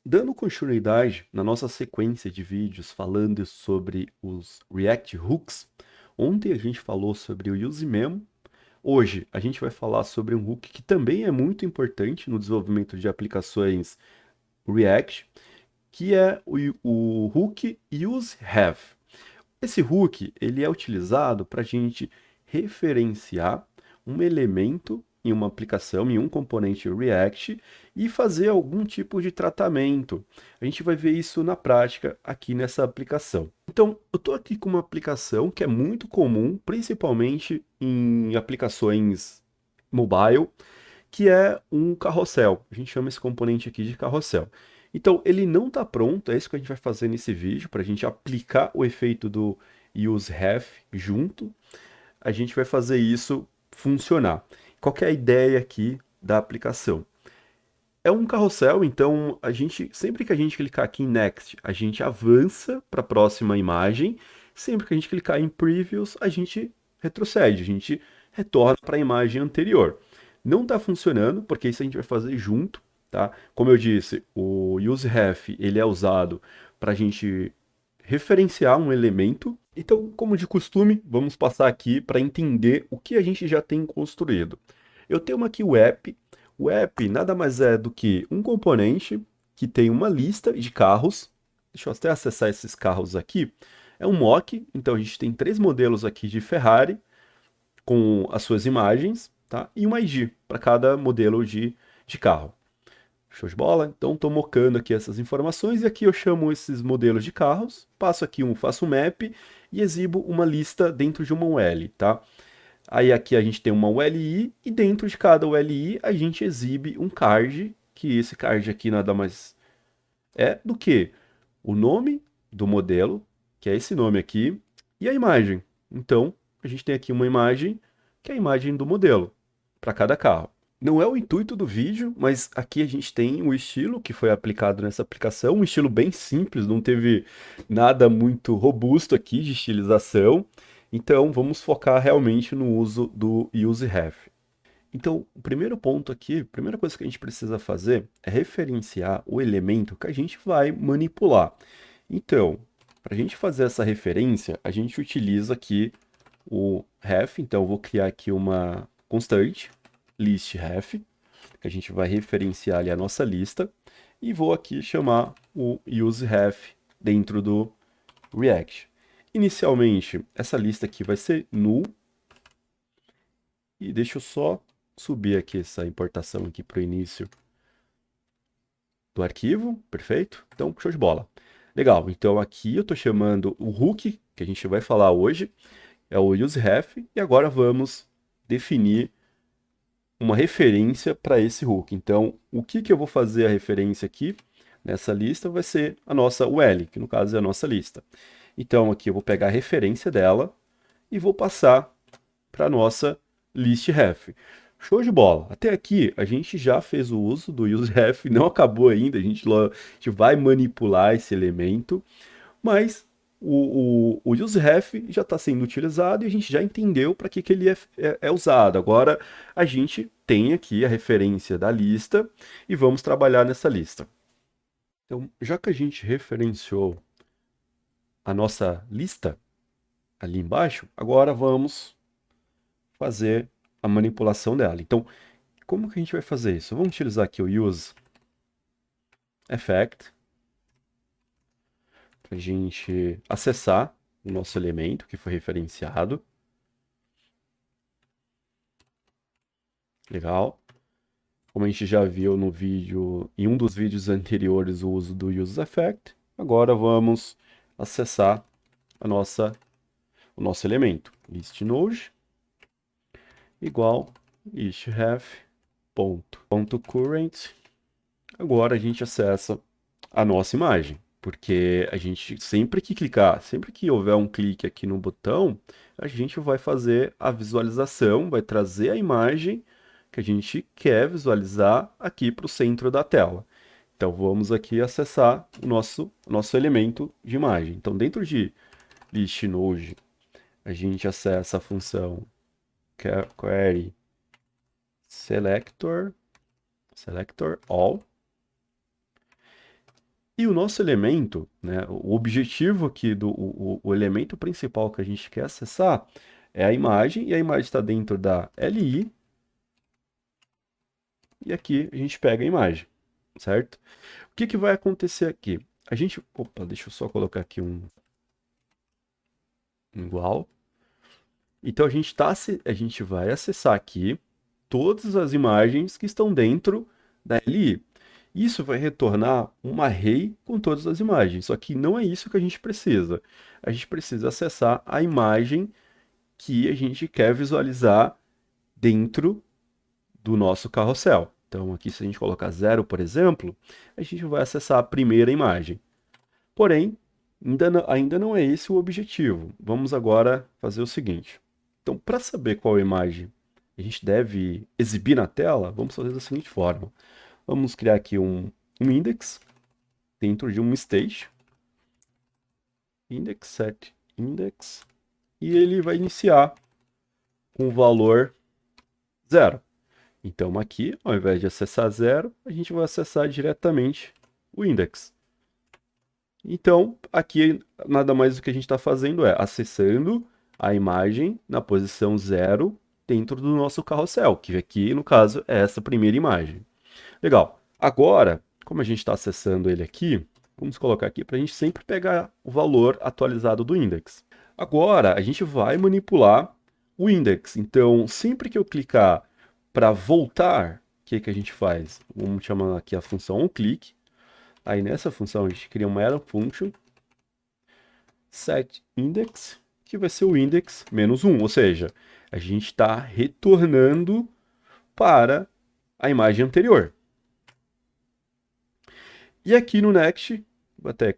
Dando continuidade na nossa sequência de vídeos falando sobre os React Hooks, ontem a gente falou sobre o UseMemo, hoje a gente vai falar sobre um hook que também é muito importante no desenvolvimento de aplicações React, que é o hook useHave. Esse hook ele é utilizado para a gente referenciar um elemento em uma aplicação, em um componente React e fazer algum tipo de tratamento. A gente vai ver isso na prática aqui nessa aplicação. Então, eu estou aqui com uma aplicação que é muito comum, principalmente em aplicações mobile, que é um carrossel. A gente chama esse componente aqui de carrossel. Então, ele não está pronto, é isso que a gente vai fazer nesse vídeo, para a gente aplicar o efeito do useHave junto. A gente vai fazer isso funcionar. Qual que é a ideia aqui da aplicação? É um carrossel, então sempre que a gente clicar aqui em Next, a gente avança para a próxima imagem. Sempre que a gente clicar em Previews, a gente retrocede, a gente retorna para a imagem anterior. Não está funcionando, porque isso a gente vai fazer junto, tá? Como eu disse, o useRef ele é usado para a gente referenciar um elemento. Então, como de costume, vamos passar aqui para entender o que a gente já tem construído. Eu tenho aqui o app. O app nada mais é do que um componente que tem uma lista de carros. Deixa eu até acessar esses carros aqui. É um mock, então a gente tem três modelos aqui de Ferrari com as suas imagens, tá? E um ID para cada modelo de carro. Show de bola? Então estou mocando aqui essas informações e aqui eu chamo esses modelos de carros, passo aqui faço um map e exibo uma lista dentro de uma UL, tá? Aí aqui a gente tem uma ULI e dentro de cada ULI a gente exibe um card, que esse card aqui nada mais é do que o nome do modelo, que é esse nome aqui, e a imagem. Então, a gente tem aqui uma imagem, que é a imagem do modelo, para cada carro. Não é o intuito do vídeo, mas aqui a gente tem o estilo que foi aplicado nessa aplicação, um estilo bem simples, não teve nada muito robusto aqui de estilização. Então, vamos focar realmente no uso do useHave. Então, o primeiro ponto aqui, a primeira coisa que a gente precisa fazer é referenciar o elemento que a gente vai manipular. Então, para a gente fazer essa referência, a gente utiliza aqui o ref. Então, eu vou criar aqui uma constante, listRef, que a gente vai referenciar ali a nossa lista, e vou aqui chamar o useRef dentro do React. Inicialmente, essa lista aqui vai ser null, e deixa eu só subir aqui essa importação aqui para o início do arquivo, perfeito? Então, show de bola. Legal, então aqui eu estou chamando o hook, que a gente vai falar hoje, é o useRef, e agora vamos definir uma referência para esse hook. Então, o que eu vou fazer a referência aqui nessa lista vai ser a nossa UL, que no caso é a nossa lista. Então, aqui eu vou pegar a referência dela e vou passar para a nossa listRef. Show de bola. Até aqui a gente já fez o uso do useRef, não acabou ainda, a gente vai manipular esse elemento, mas o useRef já está sendo utilizado e a gente já entendeu para que ele é usado. Agora a gente tem aqui a referência da lista e vamos trabalhar nessa lista. Então, já que a gente referenciou a nossa lista ali embaixo, agora vamos fazer a manipulação dela. Então, como que a gente vai fazer isso? Vamos utilizar aqui o use effect para a gente acessar o nosso elemento que foi referenciado. Legal. Como a gente já viu no vídeo, em um dos vídeos anteriores, o uso do use effect, agora vamos acessar o nosso elemento. List node igual listRef ponto current. Agora a gente acessa a nossa imagem, porque a gente sempre que clicar, sempre que houver um clique aqui no botão, a gente vai fazer a visualização, vai trazer a imagem que a gente quer visualizar aqui para o centro da tela. Então vamos aqui acessar o nosso elemento de imagem. Então dentro de list node, a gente acessa a função query selector all. E o nosso elemento, né, o objetivo aqui o elemento principal que a gente quer acessar é a imagem, e a imagem está dentro da LI, e aqui a gente pega a imagem, certo? O que que vai acontecer aqui? A gente, opa, deixa eu só colocar aqui um igual. Então a gente vai acessar aqui todas as imagens que estão dentro da LI. Isso vai retornar um array com todas as imagens, só que não é isso que a gente precisa. A gente precisa acessar a imagem que a gente quer visualizar dentro do nosso carrossel. Então aqui se a gente colocar 0, por exemplo, a gente vai acessar a primeira imagem. Porém, ainda não é esse o objetivo. Vamos agora fazer o seguinte. Então, para saber qual imagem a gente deve exibir na tela, vamos fazer da seguinte forma. Vamos criar aqui um index dentro de um stage. Index set index. E ele vai iniciar com o valor 0. Então, aqui, ao invés de acessar 0, a gente vai acessar diretamente o index. Então, aqui nada mais do que a gente está fazendo é acessando a imagem na posição 0 dentro do nosso carrossel, que aqui, no caso, é essa primeira imagem. Legal. Agora, como a gente está acessando ele aqui, vamos colocar aqui para a gente sempre pegar o valor atualizado do index. Agora, a gente vai manipular o index. Então, sempre que eu clicar para voltar, o que que a gente faz? Vamos chamar aqui a função onClick. Aí nessa função a gente cria uma arrow function setIndex, que vai ser o index menos 1, ou seja, a gente está retornando para a imagem anterior. E aqui no next, até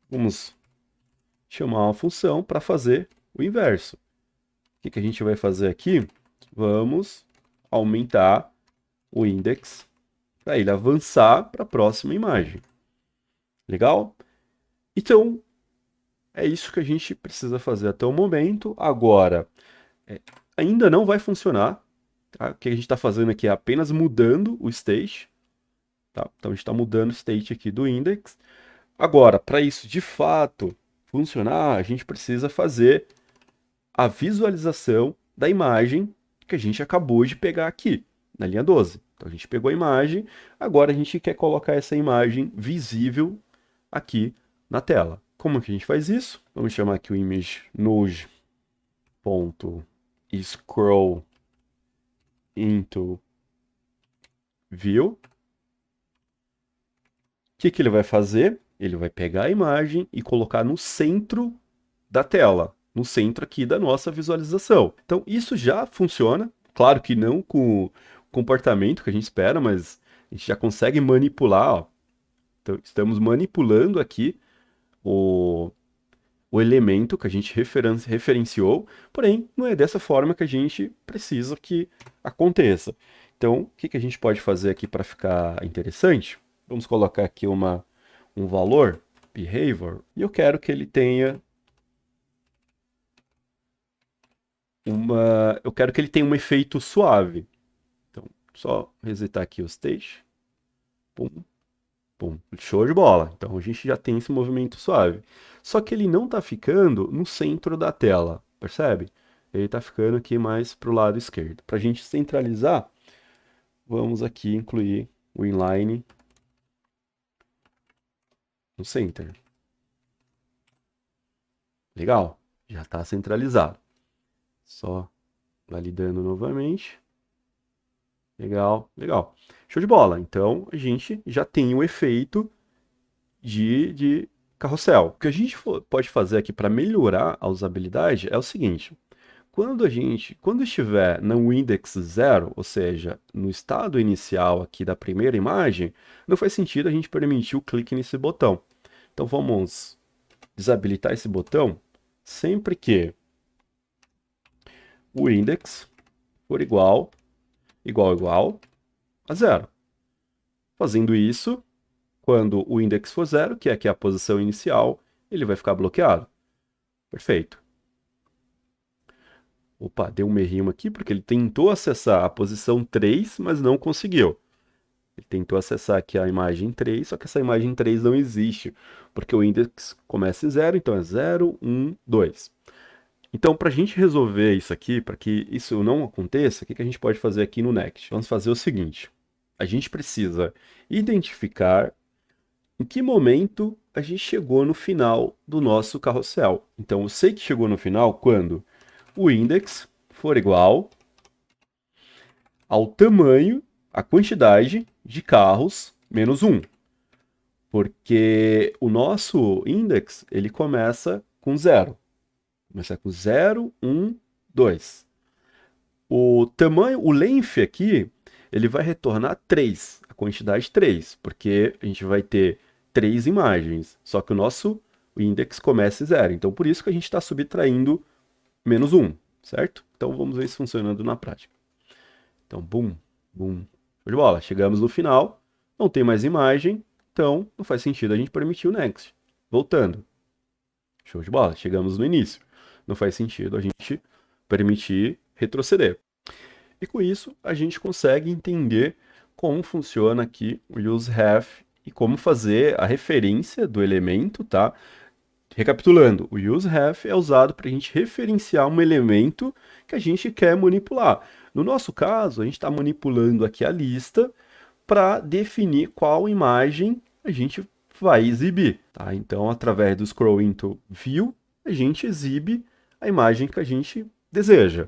vamos chamar uma função para fazer o inverso. O que que a gente vai fazer aqui? Vamos aumentar o index para ele avançar para a próxima imagem. Legal? Então, é isso que a gente precisa fazer até o momento. Agora, ainda não vai funcionar. Tá? O que a gente está fazendo aqui é apenas mudando o state. Tá? Então, a gente está mudando o state aqui do index. Agora, para isso de fato funcionar, a gente precisa fazer a visualização da imagem que a gente acabou de pegar aqui, na linha 12. Então, a gente pegou a imagem, agora a gente quer colocar essa imagem visível aqui na tela. Como que a gente faz isso? Vamos chamar aqui o image node.scroll into view. O que que ele vai fazer? Ele vai pegar a imagem e colocar no centro da tela, no centro aqui da nossa visualização. Então, isso já funciona. Claro que não com o comportamento que a gente espera, mas a gente já consegue manipular. Ó. Então, estamos manipulando aqui o, o elemento que a gente referenciou, porém, não é dessa forma que a gente precisa que aconteça. Então, o que que a gente pode fazer aqui para ficar interessante? Vamos colocar aqui um valor, behavior, e eu quero que ele tenha eu quero que ele tenha um efeito suave. Então, só resetar aqui o stage. Pum, pum. Show de bola. Então, a gente já tem esse movimento suave. Só que ele não está ficando no centro da tela, percebe? Ele está ficando aqui mais para o lado esquerdo. Para a gente centralizar, vamos aqui incluir o inline no center. Legal, já está centralizado. Só validando novamente. Legal, legal. Show de bola. Então, a gente já tem o efeito de carrossel. O que a gente pode fazer aqui para melhorar a usabilidade é o seguinte: quando estiver no index 0, ou seja, no estado inicial aqui da primeira imagem, não faz sentido a gente permitir o clique nesse botão. Então vamos desabilitar esse botão sempre que o index for igual a 0. Fazendo isso, quando o index for 0, que é aqui a posição inicial, ele vai ficar bloqueado. Perfeito. Opa, deu um errinho aqui porque ele tentou acessar a posição 3, mas não conseguiu. Ele tentou acessar aqui a imagem 3, só que essa imagem 3 não existe, porque o index começa em 0, então é 0, 1, 2. Então, para a gente resolver isso aqui, para que isso não aconteça, o que a gente pode fazer aqui no Next? Vamos fazer o seguinte: a gente precisa identificar em que momento a gente chegou no final do nosso carrossel. Então, eu sei que chegou no final quando o index for igual ao tamanho, a quantidade de carros menos 1. Porque o nosso index, ele começa com 0. Começa com 0, 1, 2. O tamanho, o length aqui, ele vai retornar 3, a quantidade 3, porque a gente vai ter 3 imagens, só que o nosso index começa em 0. Então, por isso que a gente está subtraindo menos 1, certo? Então, vamos ver isso funcionando na prática. Então, bum, bum, show de bola. Chegamos no final, não tem mais imagem, então não faz sentido a gente permitir o next. Voltando. Show de bola. Chegamos no início. Não faz sentido a gente permitir retroceder. E com isso, a gente consegue entender como funciona aqui o useHave e como fazer a referência do elemento, tá? Recapitulando, o useHave é usado para a gente referenciar um elemento que a gente quer manipular. No nosso caso, a gente está manipulando aqui a lista para definir qual imagem a gente vai exibir. Tá? Então, através do scroll into view, a gente exibe a imagem que a gente deseja.